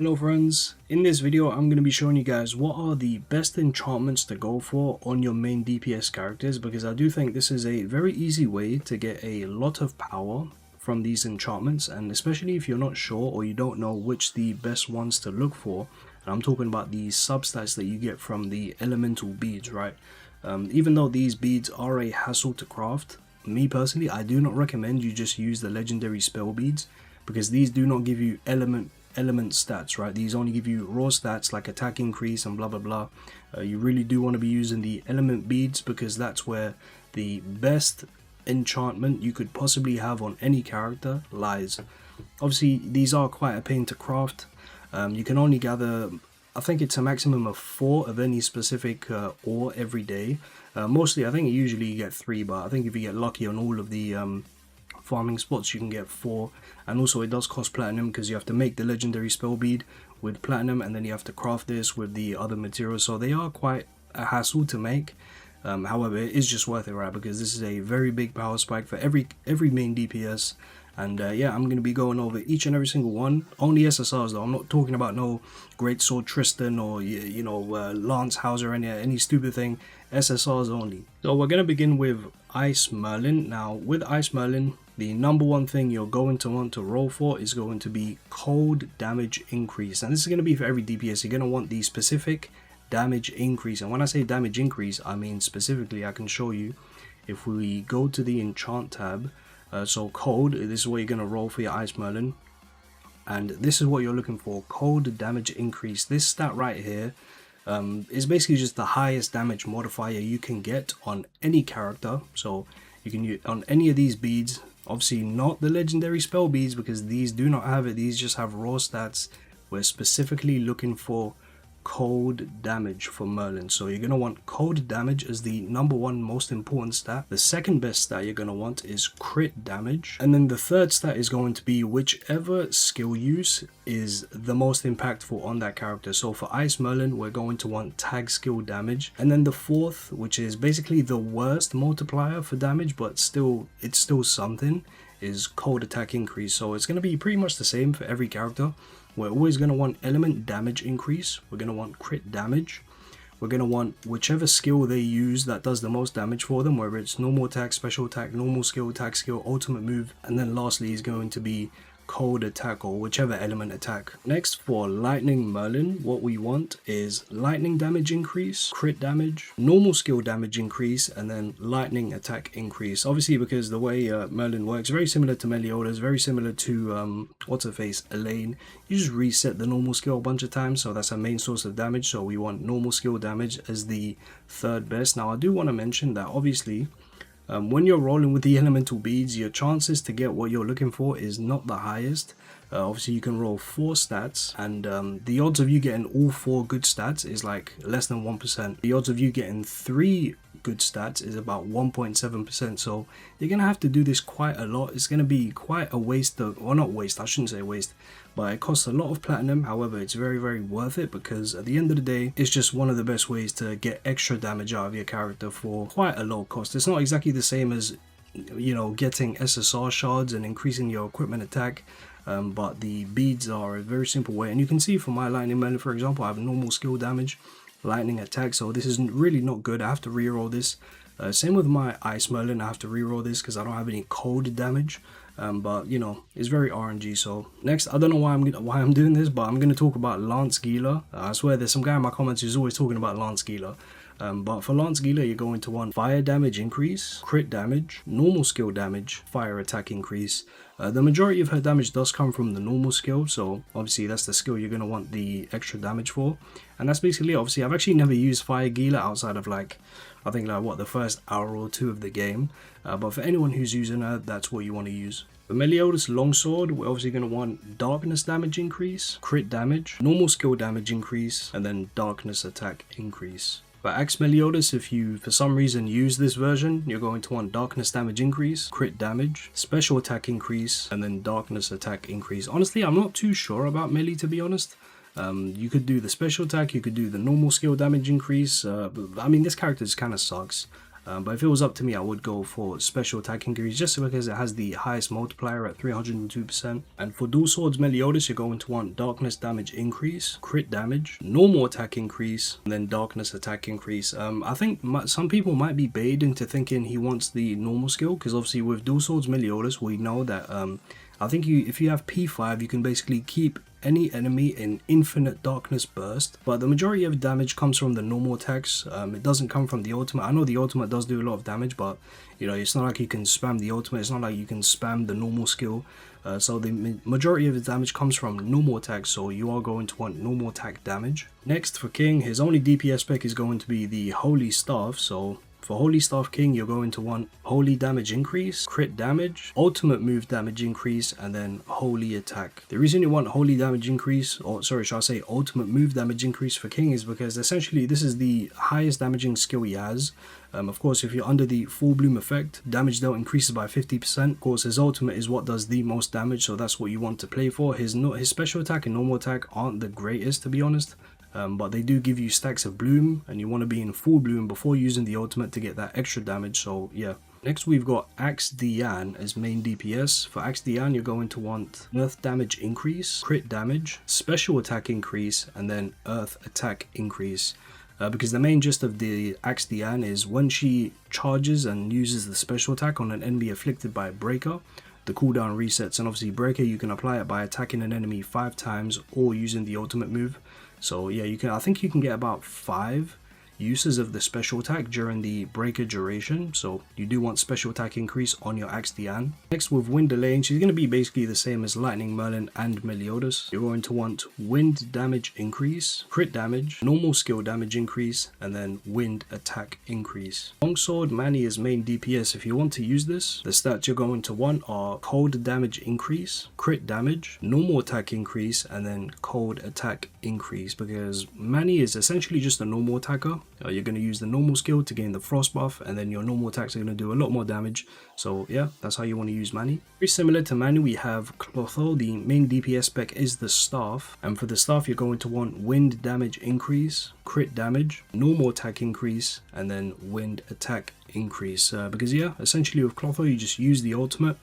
Hello friends, in this video I'm going to be showing you guys what are the best enchantments to go for on your main DPS characters, because I do think this is a very easy way to get a lot of power from these enchantments, and especially if you're not sure or you don't know which the best ones to look for. And I'm talking about the substats that you get from the elemental beads, right? Even though these beads are a hassle to craft, me personally I do not recommend you just use the legendary spell beads, because these do not give you element stats, right? These only give you raw stats like attack increase and blah blah blah. You really do want to be using the element beads, because that's where the best enchantment you could possibly have on any character lies. Obviously these are quite a pain to craft. You can only gather, I think it's a maximum of 4 of any specific ore every day. Mostly I think usually you get 3, but I think if you get lucky on all of the farming spots you can get 4. And also it does cost platinum, because you have to make the legendary spell bead with platinum and then you have to craft this with the other materials, so they are quite a hassle to make. However, it is just worth it, right? Because this is a very big power spike for every main DPS. And yeah, I'm going to be going over each and every single one. Only SSRs though. I'm not talking about no Great Sword Tristan or Lance Hauser or any stupid thing. SSRs only. So we're going to begin with Ice Merlin. Now with Ice Merlin, the number one thing you're going to want to roll for is going to be cold damage increase. And this is going to be for every DPS. You're going to want the specific damage increase. And when I say damage increase, I mean specifically, I can show you if we go to the enchant tab. So cold, this is what you're going to roll for your Ice Merlin. And this is what you're looking for, cold damage increase. This stat right here is basically just the highest damage modifier you can get on any character. So you can use on any of these beads. Obviously not the legendary spell beads, because these do not have it. These just have raw stats. We're specifically looking for cold damage for Merlin. So you're going to want cold damage as the number one most important stat. The second best stat you're going to want is crit damage. And then the third stat is going to be whichever skill use is the most impactful on that character. So for Ice Merlin, we're going to want tag skill damage. And then the fourth, which is basically the worst multiplier for damage, but it's still something, is cold attack increase. So it's going to be pretty much the same for every character. We're always going to want element damage increase. We're going to want crit damage. We're going to want whichever skill they use that does the most damage for them, whether it's normal attack, special attack, normal skill, attack skill, ultimate move. And then lastly is going to be cold attack, or whichever element attack. Next, for Lightning Merlin, what we want is lightning damage increase, crit damage, normal skill damage increase, and then lightning attack increase. Obviously, because the way Merlin works, very similar to Meliodas, very similar to what's her face, Elaine. You just reset the normal skill a bunch of times, so that's our main source of damage. So we want normal skill damage as the third best. Now I do want to mention that obviously when you're rolling with the elemental beads, your chances to get what you're looking for is not the highest. Obviously you can roll 4 stats, and the odds of you getting all 4 good stats is like less than 1%. The odds of you getting 3 good stats is about 1.7%. so you're gonna have to do this quite a lot. It's gonna be quite a waste of, well, not waste, I shouldn't say waste, but it costs a lot of platinum. However, it's very worth it, because at the end of the day, it's just one of the best ways to get extra damage out of your character for quite a low cost. It's not exactly the same as, you know, getting SSR shards and increasing your equipment attack, but the beads are a very simple way. And you can see for my Lightning Merlin, for example, I have normal skill damage, lightning attack, so this is really not good. I have to reroll this. Same with my Ice Merlin, I have to reroll this because I don't have any cold damage. But you know, it's very RNG. So next, I don't know why I'm doing this, but I'm gonna talk about Lance Gila. I swear there's some guy in my comments who's always talking about Lance Gila. But for Lance Gila, you're going to want fire damage increase, crit damage, normal skill damage, fire attack increase. The majority of her damage does come from the normal skill, so obviously that's the skill you're going to want the extra damage for. And that's basically, obviously I've actually never used Fire Gila outside of like, I think like what, the first hour or 2 of the game. But for anyone who's using her, that's what you want to use. For Meliodas Longsword, we're obviously going to want darkness damage increase, crit damage, normal skill damage increase, and then darkness attack increase. For Axe Meliodas, if you for some reason use this version, you're going to want darkness damage increase, crit damage, special attack increase, and then darkness attack increase. Honestly, I'm not too sure about melee, to be honest. You could do the special attack, you could do the normal skill damage increase. But, I mean, this character just kind of sucks. But if it was up to me, I would go for special attack increase just because it has the highest multiplier at 302%. And for dual swords Meliodas, you're going to want darkness damage increase, crit damage, normal attack increase, and then darkness attack increase. I think some people might be baited into thinking he wants the normal skill, because obviously with dual swords Meliodas, we know that I think if you have P5, you can basically keep any enemy in infinite darkness burst, but the majority of damage comes from the normal attacks. It doesn't come from the ultimate. I know the ultimate does do a lot of damage, but you know, it's not like you can spam the ultimate, it's not like you can spam the normal skill. So the majority of the damage comes from normal attacks, so you are going to want normal attack damage. Next for King, his only DPS pick is going to be the Holy Staff, so for Holy Staff King, you're going to want Holy Damage Increase, Crit Damage, Ultimate Move Damage Increase, and then Holy Attack. The reason you want Holy Damage Increase, or sorry, should I say Ultimate Move Damage Increase for King, is because essentially this is the highest damaging skill he has. Of course, if you're under the Full Bloom effect, damage dealt increases by 50%. Of course, his ultimate is what does the most damage, so that's what you want to play for. His special attack and normal attack aren't the greatest, to be honest. But they do give you stacks of bloom, and you want to be in full bloom before using the ultimate to get that extra damage, so yeah. Next we've got Axe Dian as main DPS. For Axe Dian, you're going to want earth damage increase, crit damage, special attack increase, and then earth attack increase. Because the main gist of the Axe Dian is when she charges and uses the special attack on an enemy afflicted by a breaker, the cooldown resets, and obviously breaker you can apply it by attacking an enemy 5 times or using the ultimate move. So yeah, I think you can get about 5 uses of the special attack during the breaker duration, so you do want special attack increase on your Axe Dian. Next with Wind Elaine, she's going to be basically the same as Lightning Merlin and Meliodas. You're going to want wind damage increase, crit damage, normal skill damage increase, and then wind attack increase. Longsword Manny is main DPS. If you want to use this, the stats you're going to want are cold damage increase, crit damage, normal attack increase, and then cold attack increase, because Manny is essentially just a normal attacker. You're going to use the normal skill to gain the frost buff, and then your normal attacks are going to do a lot more damage. So yeah, that's how you want to use Manny. Very similar to Manny, we have Clotho. The main DPS spec is the staff, and for the staff you're going to want wind damage increase, crit damage, normal attack increase, and then wind attack increase. Because yeah, essentially with Clotho you just use the ultimate.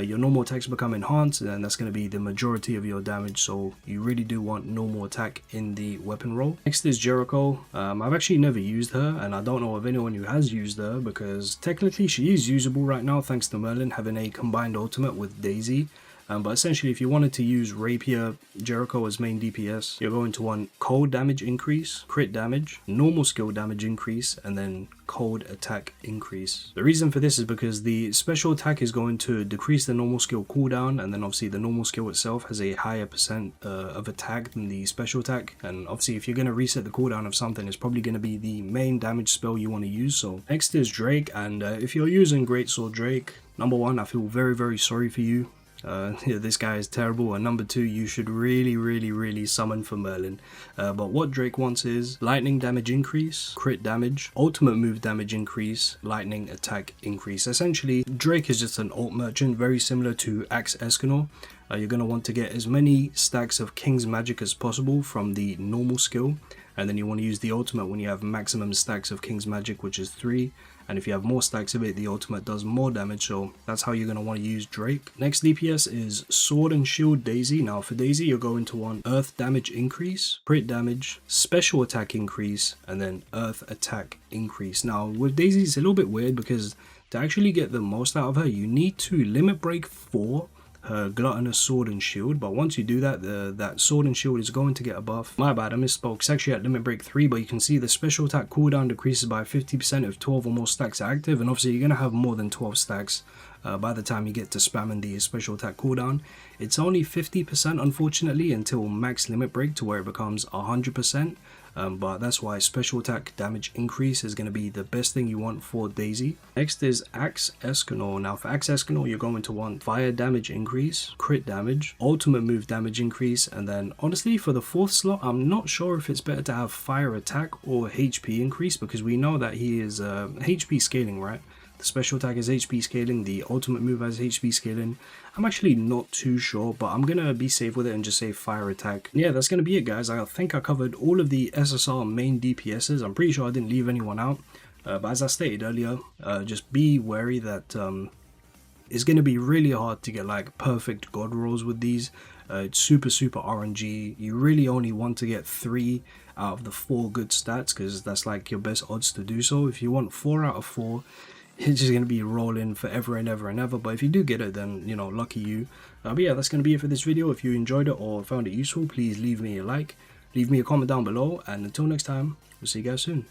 Your normal attacks become enhanced, and that's going to be the majority of your damage, so you really do want normal attack in the weapon role. Next is Jericho. I've actually never used her, and I don't know of anyone who has used her, because technically she is usable right now thanks to Merlin having a combined ultimate with Daisy. But essentially if you wanted to use Rapier Jericho as main DPS, you're going to want cold damage increase, crit damage, normal skill damage increase, and then cold attack increase. The reason for this is because the special attack is going to decrease the normal skill cooldown, and then obviously the normal skill itself has a higher percent of attack than the special attack, and obviously if you're going to reset the cooldown of something, it's probably going to be the main damage spell you want to use. So next is Drake, and if you're using Greatsword Drake, number 1, I feel very sorry for you. Yeah, this guy is terrible, and number 2, you should really summon for Merlin. But what Drake wants is lightning damage increase, crit damage, ultimate move damage increase, lightning attack increase. Essentially Drake is just an ult merchant, very similar to Axe Escanor. You're going to want to get as many stacks of King's Magic as possible from the normal skill, and then you want to use the ultimate when you have maximum stacks of King's Magic, which is 3. And if you have more stacks of it, the ultimate does more damage, so that's how you're going to want to use Drake. Next DPS is Sword and Shield Daisy. Now for Daisy, you're going to want earth damage increase, crit damage, special attack increase, and then earth attack increase. Now with Daisy, it's a little bit weird because to actually get the most out of her, you need to limit break 4 her gluttonous sword and shield, but once you do that, that sword and shield is going to get a buff. My bad, I misspoke. It's actually at limit break 3, but you can see the special attack cooldown decreases by 50% if 12 or more stacks are active, and obviously you're going to have more than 12 stacks by the time you get to spamming the special attack cooldown. It's only 50% unfortunately until max limit break, to where it becomes 100%. But that's why special attack damage increase is going to be the best thing you want for Daisy. Next is Axe Escanor. Now for Axe Escanor, you're going to want fire damage increase, crit damage, ultimate move damage increase, and then honestly for the 4th slot, I'm not sure if it's better to have fire attack or HP increase, because we know that he is HP scaling, right? The special attack is HP scaling, the ultimate move has HP scaling. I'm actually not too sure, but I'm going to be safe with it and just say fire attack. Yeah, that's going to be it, guys. I think I covered all of the SSR main DPSs. I'm pretty sure I didn't leave anyone out. But as I stated earlier, just be wary that it's going to be really hard to get like perfect god rolls with these. It's super RNG. You really only want to get 3 out of the 4 good stats, because that's like your best odds to do so. If you want 4 out of 4, it's just going to be rolling forever and ever and ever. But if you do get it, then, you know, lucky you. But yeah, that's going to be it for this video. If you enjoyed it or found it useful, please leave me a like, leave me a comment down below, and until next time, we'll see you guys soon.